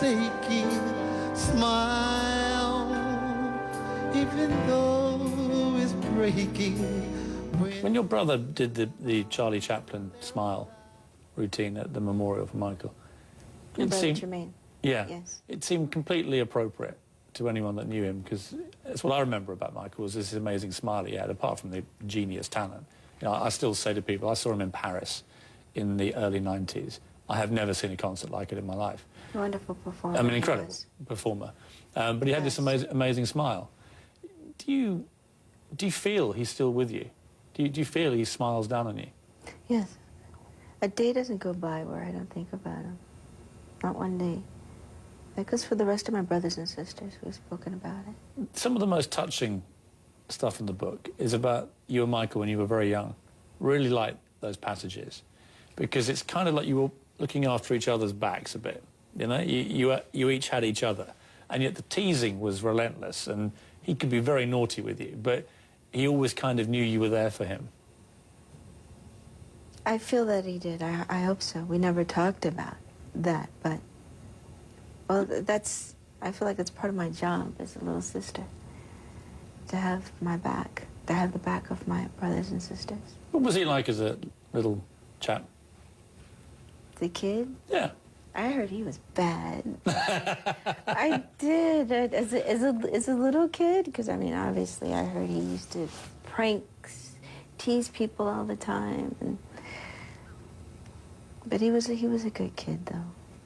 shaky smile, even though it's breaking. When your brother did the Charlie Chaplin smile routine at the memorial for Michael, it seemed, Jermaine. yeah, Yes. it seemed completely appropriate to anyone that knew him, because that's what I remember about Michael, was this amazing smile he had, apart from the genius talent. You know, I still say to people, I saw him in Paris in the early 90s. I have never seen a concert like it in my life. Wonderful performer. I mean, incredible performer. But he had this amazing smile. Do you feel he's still with you? Do you feel he smiles down on you? Yes. A day doesn't go by where I don't think about him. Not one day. That goes for the rest of my brothers and sisters who've spoken about it. Some of the most touching stuff in the book is about you and Michael when you were very young. Really like those passages, because it's kind of like you were looking after each other's backs a bit. You know, you each had each other, and yet the teasing was relentless, and he could be very naughty with you, but he always kind of knew you were there for him. I feel that he did. I hope so. We never talked about that, but, well, I feel like it's part of my job as a little sister, to have my back, to have the back of my brothers and sisters. What was he like as a little chap? The kid? Yeah. I heard he was bad. I did. As a little kid, because, I mean, obviously I heard he used to pranks, tease people all the time. But he was a good kid, though.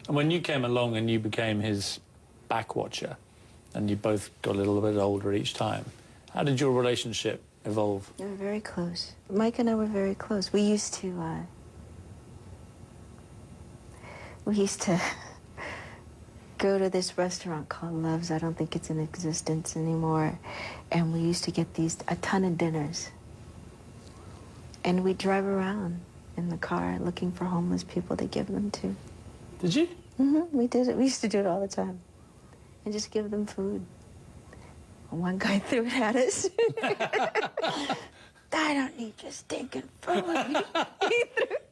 And when you came along and you became his back watcher, and you both got a little bit older each time, how did your relationship evolve? We were very close. Mike and I were very close. We used to go to this restaurant called Love's. I don't think it's in existence anymore. And we used to get a ton of dinners. And we'd drive around in the car looking for homeless people to give them to. Did you? Mm-hmm, we did it. We used to do it all the time. And just give them food. And one guy threw it at us. I don't need your stinking food. He threw it.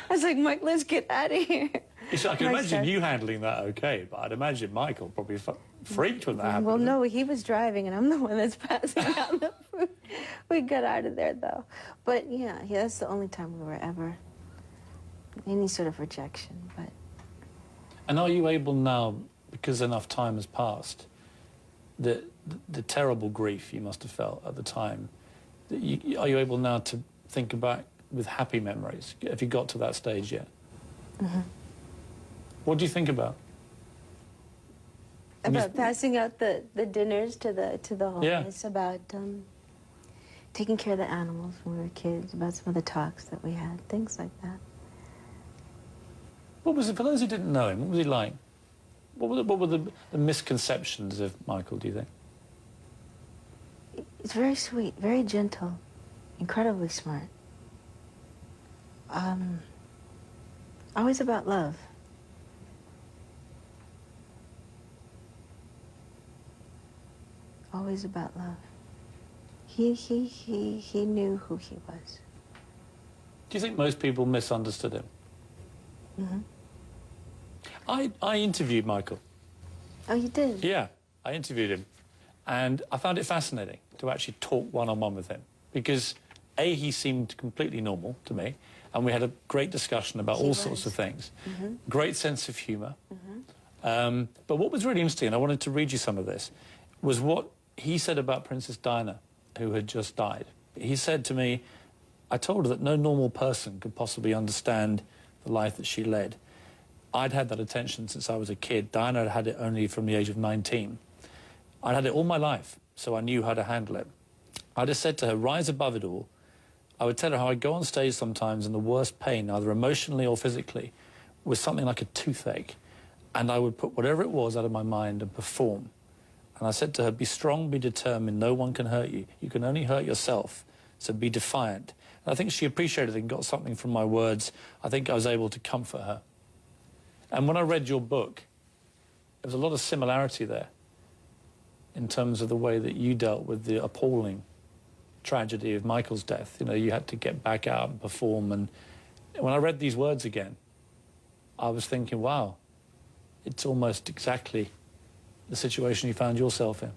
I was like, Mike, let's get out of here. I can imagine you handling that okay, but I'd imagine Michael probably freaked when that happened. Well, no, he was driving, and I'm the one that's passing out the food. We got out of there, though. But, yeah, that's the only time we were ever any sort of rejection. But. And are you able now, because enough time has passed, the terrible grief you must have felt at the time, are you able now to think about with happy memories? Have you got to that stage yet? Mm-hmm. What do you think about? About passing out the dinners to the homeless, yeah. About taking care of the animals when we were kids, about some of the talks that we had, things like that. What was it, for those who didn't know him, what was he like? What were the misconceptions of Michael, do you think? He's very sweet, very gentle, incredibly smart. Always about love. Always about love. He knew who he was. Do you think most people misunderstood him? Mm-hmm. I interviewed Michael. Oh, you did? Yeah, I interviewed him. And I found it fascinating to actually talk one-on-one with him. Because, A, he seemed completely normal to me, and we had a great discussion about all sorts of things. Mm-hmm. Great sense of humour. Mm-hmm. But what was really interesting, and I wanted to read you some of this, was what he said about Princess Diana, who had just died. He said to me, I told her that no normal person could possibly understand the life that she led. I'd had that attention since I was a kid. Diana had had it only from the age of 19. I'd had it all my life, so I knew how to handle it. I just said to her, rise above it all. I would tell her how I'd go on stage sometimes in the worst pain, either emotionally or physically, with something like a toothache, and I would put whatever it was out of my mind and perform. And I said to her, be strong, be determined, no one can hurt you. You can only hurt yourself, so be defiant. And I think she appreciated it and got something from my words. I think I was able to comfort her. And when I read your book, there was a lot of similarity there in terms of the way that you dealt with the appalling tragedy of Michael's death. You know, you had to get back out and perform. And when I read these words again, I was thinking, wow, it's almost exactly the situation you found yourself in.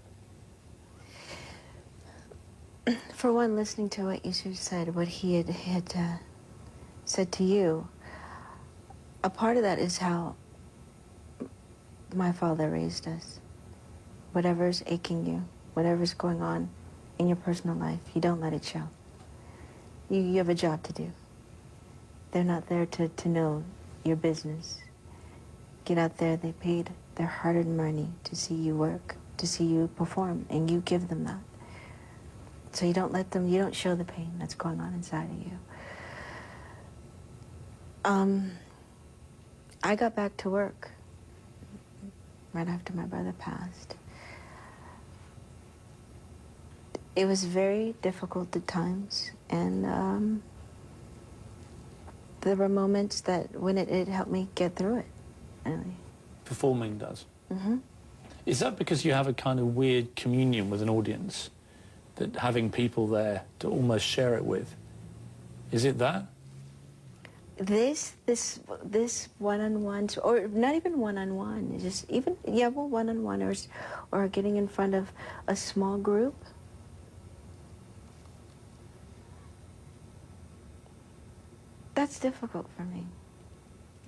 For one, listening to what you said, what he had said to you, a part of that is how my father raised us. Whatever's aching you, whatever's going on in your personal life, you don't let it show. You have a job to do. They're not there to know your business. Get out there, they paid their hard-earned money to see you work, to see you perform, and you give them that. So you don't let them, you don't show the pain that's going on inside of you. I got back to work right after my brother passed. It was very difficult at times, and there were moments that when it helped me get through it, really. Performing does. Mm-hmm. Is that because you have a kind of weird communion with an audience, that having people there to almost share it with? Is it that? This one-on-one, or not even one-on-one, just even, yeah, well, one-on-one, or getting in front of a small group. That's difficult for me.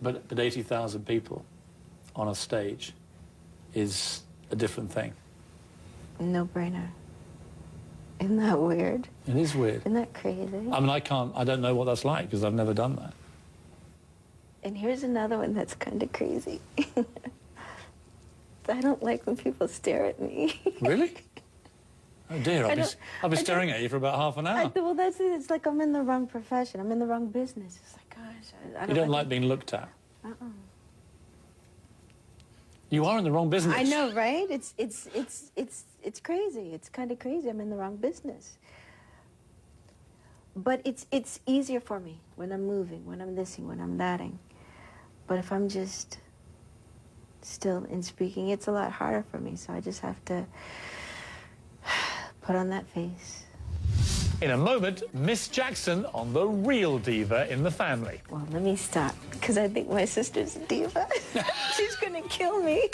But 80,000 people on a stage is a different thing. No-brainer. Isn't that weird? It is weird. Isn't that crazy? I mean, I don't know what that's like because I've never done that. And here's another one that's kind of crazy. I don't like when people stare at me. Really? Oh dear, I'll be staring at you for about half an hour. Well, it's like I'm in the wrong profession. I'm in the wrong business. It's like, gosh, I You don't like being looked at? Uh-uh. You are in the wrong business. I know, right? It's crazy. It's kind of crazy. I'm in the wrong business. But it's easier for me when I'm moving, when I'm thising, when I'm thatting. But if I'm just still in speaking, it's a lot harder for me. So I just have to put on that face. In a moment, Miss Jackson on the real diva in the family. Well, let me stop, because I think my sister's a diva. She's gonna kill me.